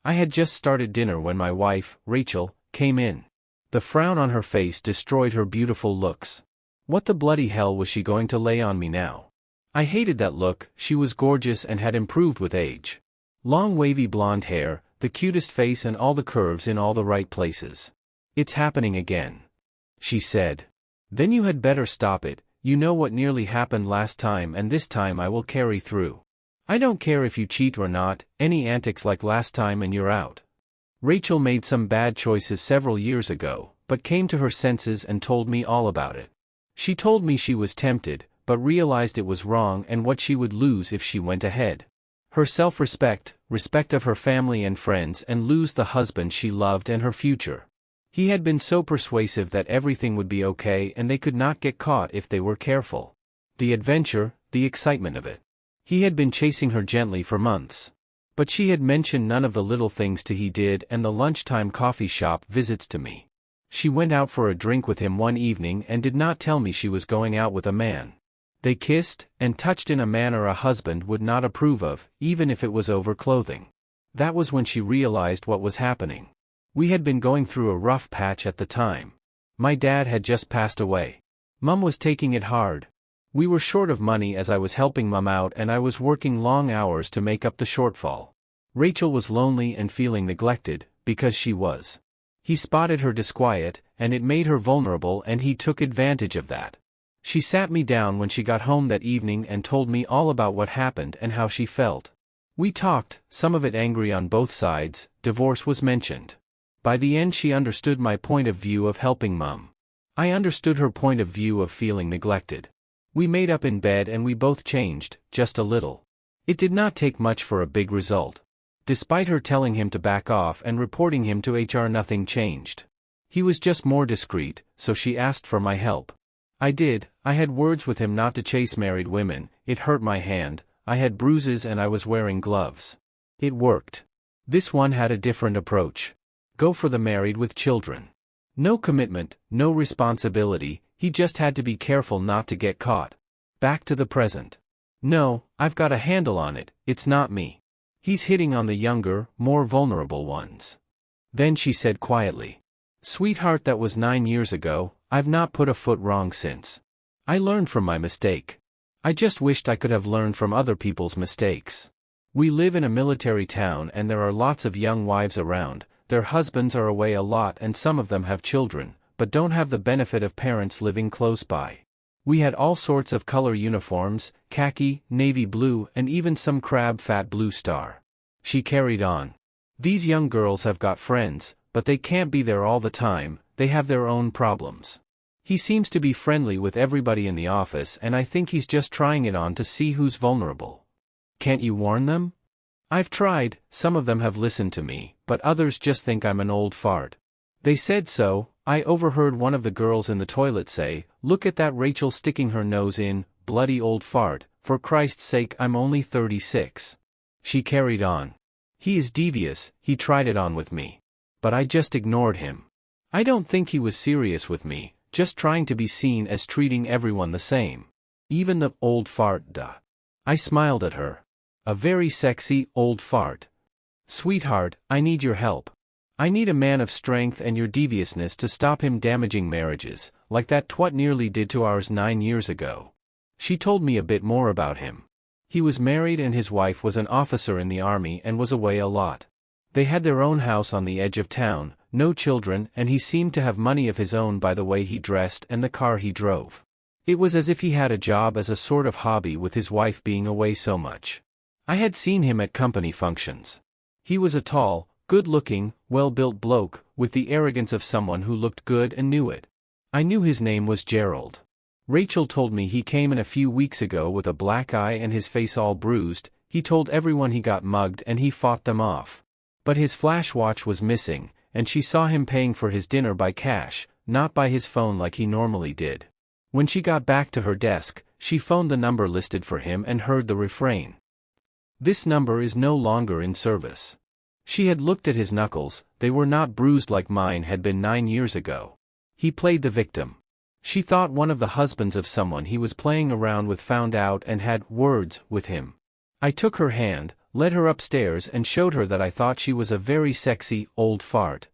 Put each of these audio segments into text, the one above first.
I had just started dinner when my wife, Rachel, came in. The frown on her face destroyed her beautiful looks. What the bloody hell was she going to lay on me now? I hated that look. She was gorgeous and had improved with age. Long wavy blonde hair, the cutest face and all the curves in all the right places. "It's happening again," she said. "Then you had better stop it. You know what nearly happened last time, and this time I will carry through. I don't care if you cheat or not, any antics like last time and you're out." Rachel made some bad choices several years ago, but came to her senses and told me all about it. She told me she was tempted, but realized it was wrong and what she would lose if she went ahead. Her self-respect, respect of her family and friends, and lose the husband she loved and her future. He had been so persuasive that everything would be okay and they could not get caught if they were careful. The adventure, the excitement of it. He had been chasing her gently for months. But she had mentioned none of the little things he did and the lunchtime coffee shop visits to me. She went out for a drink with him one evening and did not tell me she was going out with a man. They kissed, and touched in a manner a husband would not approve of, even if it was over clothing. That was when she realized what was happening. We had been going through a rough patch at the time. My dad had just passed away. Mum was taking it hard. We were short of money as I was helping Mum out and I was working long hours to make up the shortfall. Rachel was lonely and feeling neglected, because she was. He spotted her disquiet, and it made her vulnerable and he took advantage of that. She sat me down when she got home that evening and told me all about what happened and how she felt. We talked, some of it angry on both sides. Divorce was mentioned. By the end she understood my point of view of helping Mum. I understood her point of view of feeling neglected. We made up in bed and we both changed, just a little. It did not take much for a big result. Despite her telling him to back off and reporting him to HR, nothing changed. He was just more discreet, so she asked for my help. I did. I had words with him not to chase married women. It hurt my hand, I had bruises and I was wearing gloves. It worked. This one had a different approach. Go for the married with children. No commitment, no responsibility, he just had to be careful not to get caught. Back to the present. No, I've got a handle on it, it's not me. He's hitting on the younger, more vulnerable ones. Then she said quietly, "Sweetheart, that was 9 years ago, I've not put a foot wrong since. I learned from my mistake. I just wished I could have learned from other people's mistakes. We live in a military town and there are lots of young wives around, their husbands are away a lot and some of them have children, but don't have the benefit of parents living close by. We had all sorts of color uniforms, khaki, navy blue, and even some crab-fat blue star." She carried on. "These young girls have got friends, but they can't be there all the time, they have their own problems. He seems to be friendly with everybody in the office and I think he's just trying it on to see who's vulnerable. Can't you warn them?" "I've tried, some of them have listened to me, but others just think I'm an old fart. They said so." I overheard one of the girls in the toilet say, "Look at that Rachel sticking her nose in, bloody old fart, for Christ's sake I'm only 36. She carried on. "He is devious, he tried it on with me. But I just ignored him. I don't think he was serious with me, just trying to be seen as treating everyone the same. Even the old fart, duh." I smiled at her. "A very sexy old fart. Sweetheart, I need your help. I need a man of strength and your deviousness to stop him damaging marriages, like that twat nearly did to ours 9 years ago." She told me a bit more about him. He was married and his wife was an officer in the army and was away a lot. They had their own house on the edge of town, no children, and he seemed to have money of his own by the way he dressed and the car he drove. It was as if he had a job as a sort of hobby with his wife being away so much. I had seen him at company functions. He was a tall, good-looking, well-built bloke, with the arrogance of someone who looked good and knew it. I knew his name was Gerald. Rachel told me he came in a few weeks ago with a black eye and his face all bruised. He told everyone he got mugged and he fought them off. But his flash watch was missing, and she saw him paying for his dinner by cash, not by his phone like he normally did. When she got back to her desk, she phoned the number listed for him and heard the refrain. "This number is no longer in service." She had looked at his knuckles, they were not bruised like mine had been 9 years ago. He played the victim. She thought one of the husbands of someone he was playing around with found out and had words with him. I took her hand, led her upstairs and showed her that I thought she was a very sexy, old fart.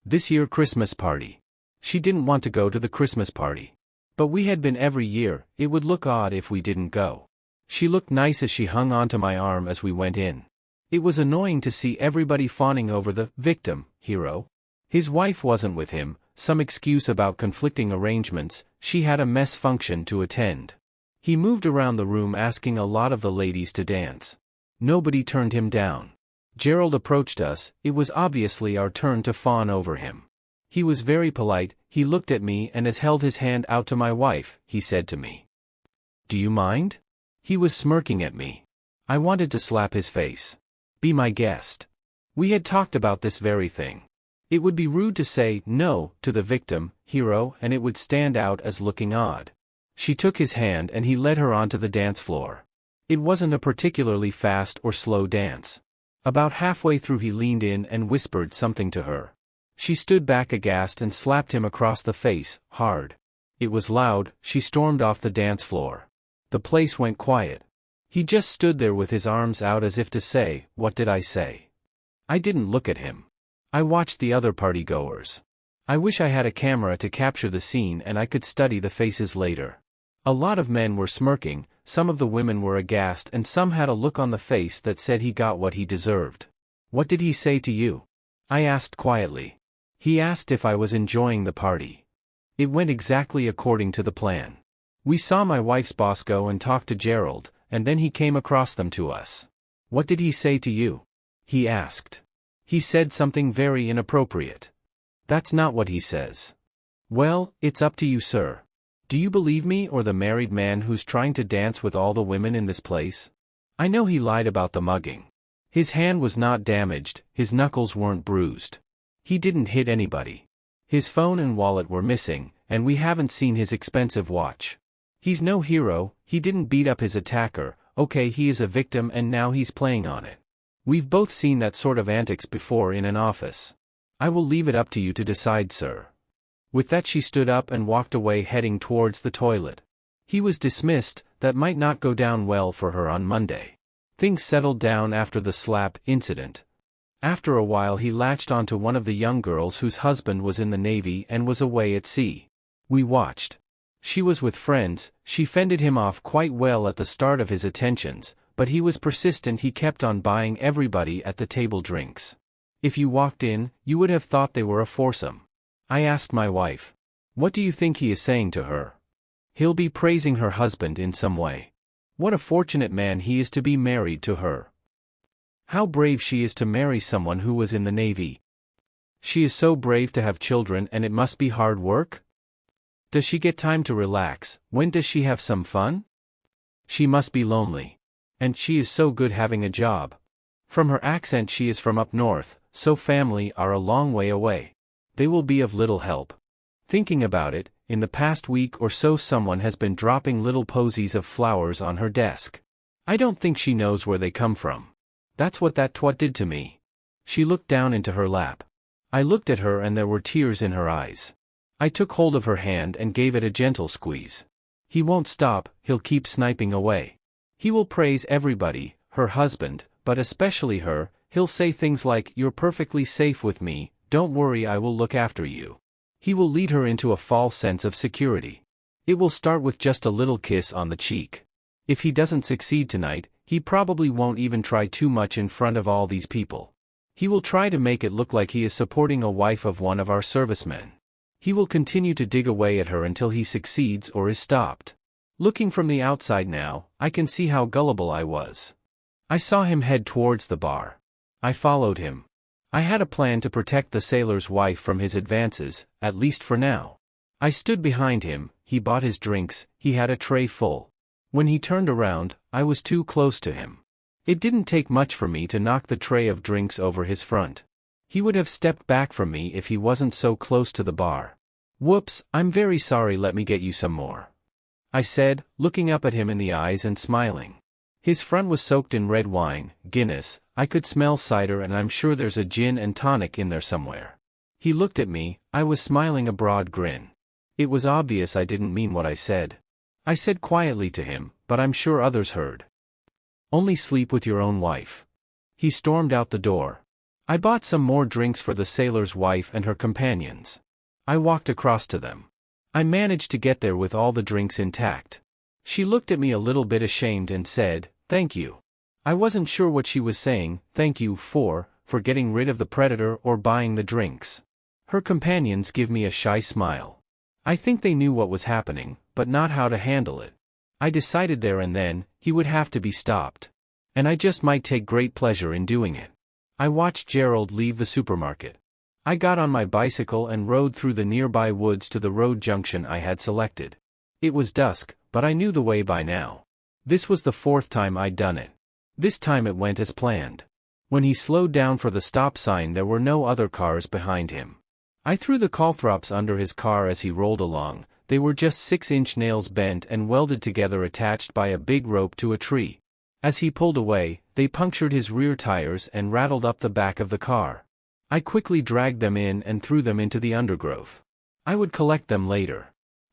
This year Christmas party. She didn't want to go to the Christmas party. But we had been every year, it would look odd if we didn't go. She looked nice as she hung onto my arm as we went in. It was annoying to see everybody fawning over the victim, hero. His wife wasn't with him, some excuse about conflicting arrangements, she had a mess function to attend. He moved around the room asking a lot of the ladies to dance. Nobody turned him down. Gerald approached us, it was obviously our turn to fawn over him. He was very polite, he looked at me and as held his hand out to my wife, he said to me, "Do you mind?" He was smirking at me. I wanted to slap his face. Be my guest. We had talked about this very thing. It would be rude to say no to the victim, hero, and it would stand out as looking odd. She took his hand and he led her onto the dance floor. It wasn't a particularly fast or slow dance. About halfway through he leaned in and whispered something to her. She stood back aghast and slapped him across the face, hard. It was loud, she stormed off the dance floor. The place went quiet. He just stood there with his arms out as if to say, "What did I say?" I didn't look at him. I watched the other partygoers. I wish I had a camera to capture the scene and I could study the faces later. A lot of men were smirking, some of the women were aghast and some had a look on the face that said he got what he deserved. "What did he say to you?" I asked quietly. He asked if I was enjoying the party. It went exactly according to the plan. We saw my wife's boss go and talk to Gerald, and then he came across them to us. "What did he say to you?" he asked. "He said something very inappropriate." "That's not what he says." "Well, it's up to you, sir. Do you believe me or the married man who's trying to dance with all the women in this place?" I know he lied about the mugging. His hand was not damaged, his knuckles weren't bruised. He didn't hit anybody. His phone and wallet were missing, and we haven't seen his expensive watch. He's no hero, he didn't beat up his attacker, okay, he is a victim and now he's playing on it. We've both seen that sort of antics before in an office. I will leave it up to you to decide, sir. With that she stood up and walked away heading towards the toilet. He was dismissed, that might not go down well for her on Monday. Things settled down after the slap incident. After a while he latched onto one of the young girls whose husband was in the Navy and was away at sea. We watched. She was with friends, she fended him off quite well at the start of his attentions, but he was persistent, he kept on buying everybody at the table drinks. If you walked in, you would have thought they were a foursome. I asked my wife, "What do you think he is saying to her?" "He'll be praising her husband in some way. What a fortunate man he is to be married to her. How brave she is to marry someone who was in the Navy. She is so brave to have children and it must be hard work? Does she get time to relax? When does she have some fun? She must be lonely. And she is so good having a job. From her accent she is from up north, so family are a long way away. They will be of little help." Thinking about it, in the past week or so someone has been dropping little posies of flowers on her desk. I don't think she knows where they come from. That's what that twat did to me. She looked down into her lap. I looked at her and there were tears in her eyes. I took hold of her hand and gave it a gentle squeeze. He won't stop, he'll keep sniping away. He will praise everybody, her husband, but especially her. He'll say things like, "You're perfectly safe with me, don't worry, I will look after you." He will lead her into a false sense of security. It will start with just a little kiss on the cheek. If he doesn't succeed tonight, he probably won't even try too much in front of all these people. He will try to make it look like he is supporting a wife of one of our servicemen. He will continue to dig away at her until he succeeds or is stopped. Looking from the outside now, I can see how gullible I was. I saw him head towards the bar. I followed him. I had a plan to protect the sailor's wife from his advances, at least for now. I stood behind him, he bought his drinks, he had a tray full. When he turned around, I was too close to him. It didn't take much for me to knock the tray of drinks over his front. He would have stepped back from me if he wasn't so close to the bar. "Whoops, I'm very sorry, let me get you some more," I said, looking up at him in the eyes and smiling. His front was soaked in red wine, Guinness, I could smell cider and I'm sure there's a gin and tonic in there somewhere. He looked at me, I was smiling a broad grin. It was obvious I didn't mean what I said. I said quietly to him, but I'm sure others heard. "Only sleep with your own wife. He stormed out the door. I bought some more drinks for the sailor's wife and her companions. I walked across to them. I managed to get there with all the drinks intact. She looked at me a little bit ashamed and said, "Thank you." I wasn't sure what she was saying, thank you for getting rid of the predator or buying the drinks. Her companions give me a shy smile. I think they knew what was happening, but not how to handle it. I decided there and then, he would have to be stopped. And I just might take great pleasure in doing it. I watched Gerald leave the supermarket. I got on my bicycle and rode through the nearby woods to the road junction I had selected. It was dusk, but I knew the way by now. This was the 4th time I'd done it. This time it went as planned. When he slowed down for the stop sign, there were no other cars behind him. I threw the calthrops under his car as he rolled along. They were just 6-inch nails bent and welded together, attached by a big rope to a tree. As he pulled away, they punctured his rear tires and rattled up the back of the car. I quickly dragged them in and threw them into the undergrowth. I would collect them later.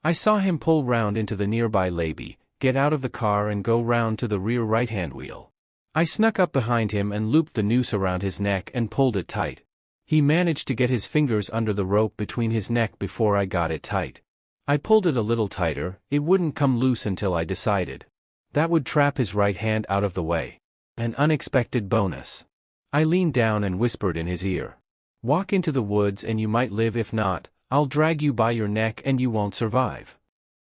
I saw him pull round into the nearby levee, get out of the car and go round to the rear right-hand wheel. I snuck up behind him and looped the noose around his neck and pulled it tight. He managed to get his fingers under the rope between his neck before I got it tight. I pulled it a little tighter. It wouldn't come loose until I decided. That would trap his right hand out of the way. An unexpected bonus. I leaned down and whispered in his ear. "Walk into the woods and you might live. If not, I'll drag you by your neck and you won't survive."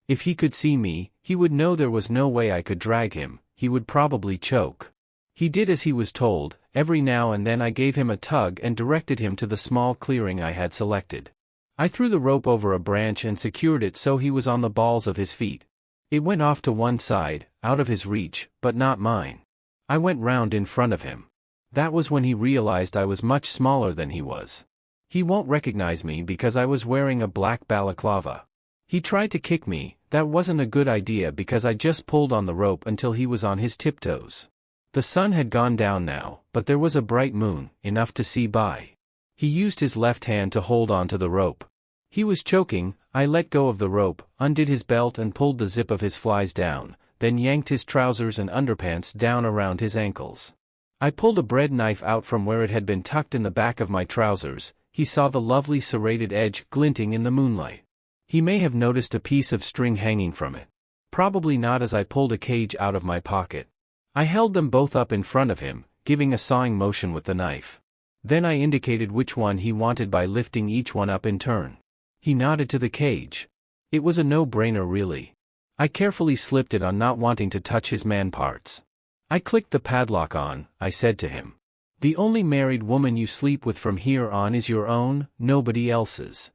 If he could see me, he would know there was no way I could drag him. He would probably choke. He did as he was told. Every now and then I gave him a tug and directed him to the small clearing I had selected. I threw the rope over a branch and secured it so he was on the balls of his feet. It went off to one side, out of his reach, but not mine. I went round in front of him. That was when he realized I was much smaller than he was. He won't recognize me because I was wearing a black balaclava. He tried to kick me. That wasn't a good idea because I just pulled on the rope until he was on his tiptoes. The sun had gone down now, but there was a bright moon, enough to see by. He used his left hand to hold on to the rope. He was choking. I let go of the rope, undid his belt and pulled the zip of his flies down, then yanked his trousers and underpants down around his ankles. I pulled a bread knife out from where it had been tucked in the back of my trousers. He saw the lovely serrated edge glinting in the moonlight. He may have noticed a piece of string hanging from it. Probably not, as I pulled a cage out of my pocket. I held them both up in front of him, giving a sawing motion with the knife. Then I indicated which one he wanted by lifting each one up in turn. He nodded to the cage. It was a no-brainer, really. I carefully slipped it on, not wanting to touch his man parts. I clicked the padlock on. I said to him, "The only married woman you sleep with from here on is your own, nobody else's."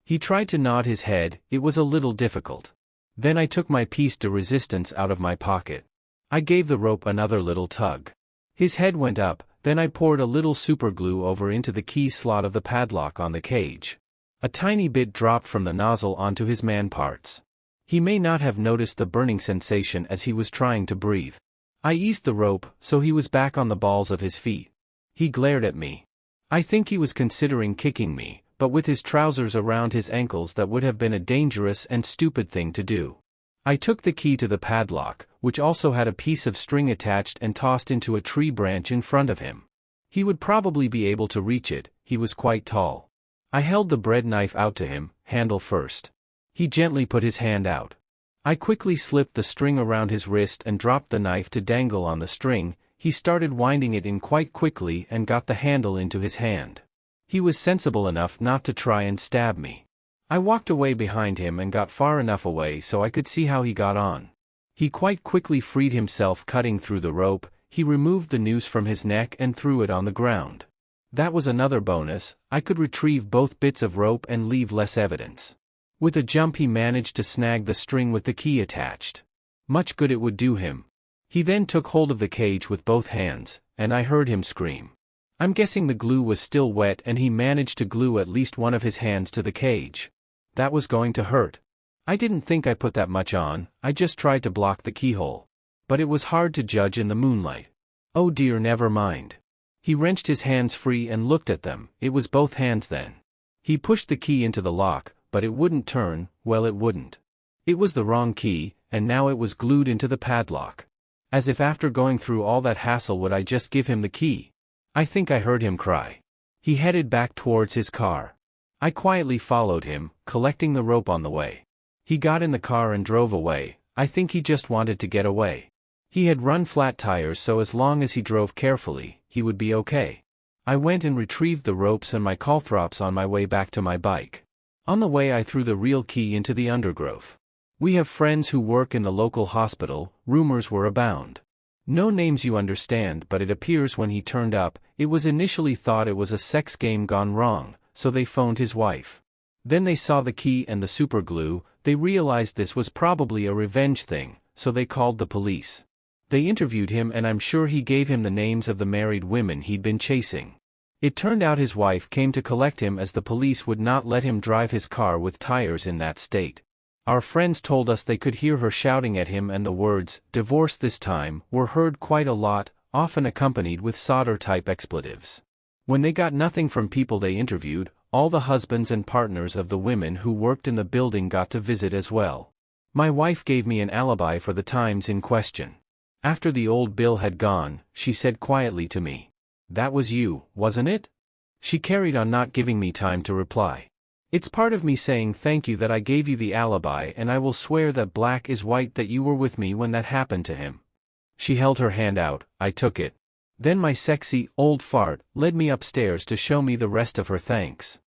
He tried to nod his head. It was a little difficult. Then I took my piece de resistance out of my pocket. I gave the rope another little tug. His head went up. Then I poured a little superglue over into the key slot of the padlock on the cage. A tiny bit dropped from the nozzle onto his man parts. He may not have noticed the burning sensation as he was trying to breathe. I eased the rope, so he was back on the balls of his feet. He glared at me. I think he was considering kicking me, but with his trousers around his ankles that would have been a dangerous and stupid thing to do. I took the key to the padlock, which also had a piece of string attached, and tossed into a tree branch in front of him. He would probably be able to reach it. He was quite tall. I held the bread knife out to him, handle first. He gently put his hand out. I quickly slipped the string around his wrist and dropped the knife to dangle on the string. He started winding it in quite quickly and got the handle into his hand. He was sensible enough not to try and stab me. I walked away behind him and got far enough away so I could see how he got on. He quite quickly freed himself, cutting through the rope. He removed the noose from his neck and threw it on the ground. That was another bonus. I could retrieve both bits of rope and leave less evidence. With a jump he managed to snag the string with the key attached. Much good it would do him. He then took hold of the cage with both hands, and I heard him scream. I'm guessing the glue was still wet and he managed to glue at least one of his hands to the cage. That was going to hurt. I didn't think I put that much on. I just tried to block the keyhole. But it was hard to judge in the moonlight. Oh dear, never mind. He wrenched his hands free and looked at them. It was both hands then. He pushed the key into the lock, but it wouldn't turn. Well, it wouldn't. It was the wrong key, and now it was glued into the padlock. As if after going through all that hassle would I just give him the key. I think I heard him cry. He headed back towards his car. I quietly followed him, collecting the rope on the way. He got in the car and drove away. I think he just wanted to get away. He had run flat tires, so as long as he drove carefully, he would be okay. I went and retrieved the ropes and my caltrops on my way back to my bike. On the way I threw the real key into the undergrowth. We have friends who work in the local hospital, rumors were abound. No names, you understand, but it appears when he turned up, it was initially thought it was a sex game gone wrong, so they phoned his wife. Then they saw the key and the superglue, they realized this was probably a revenge thing, so they called the police. They interviewed him and I'm sure he gave him the names of the married women he'd been chasing. It turned out his wife came to collect him as the police would not let him drive his car with tires in that state. Our friends told us they could hear her shouting at him and the words, "divorce this time," were heard quite a lot, often accompanied with solder-type expletives. When they got nothing from people they interviewed, all the husbands and partners of the women who worked in the building got to visit as well. My wife gave me an alibi for the times in question. After the old Bill had gone, she said quietly to me, "That was you, wasn't it?" She carried on, not giving me time to reply. It's part of me saying thank you that I gave you the alibi, and I will swear that black is white that you were with me when that happened to him. She held her hand out, I took it. Then my sexy, old fart, led me upstairs to show me the rest of her thanks.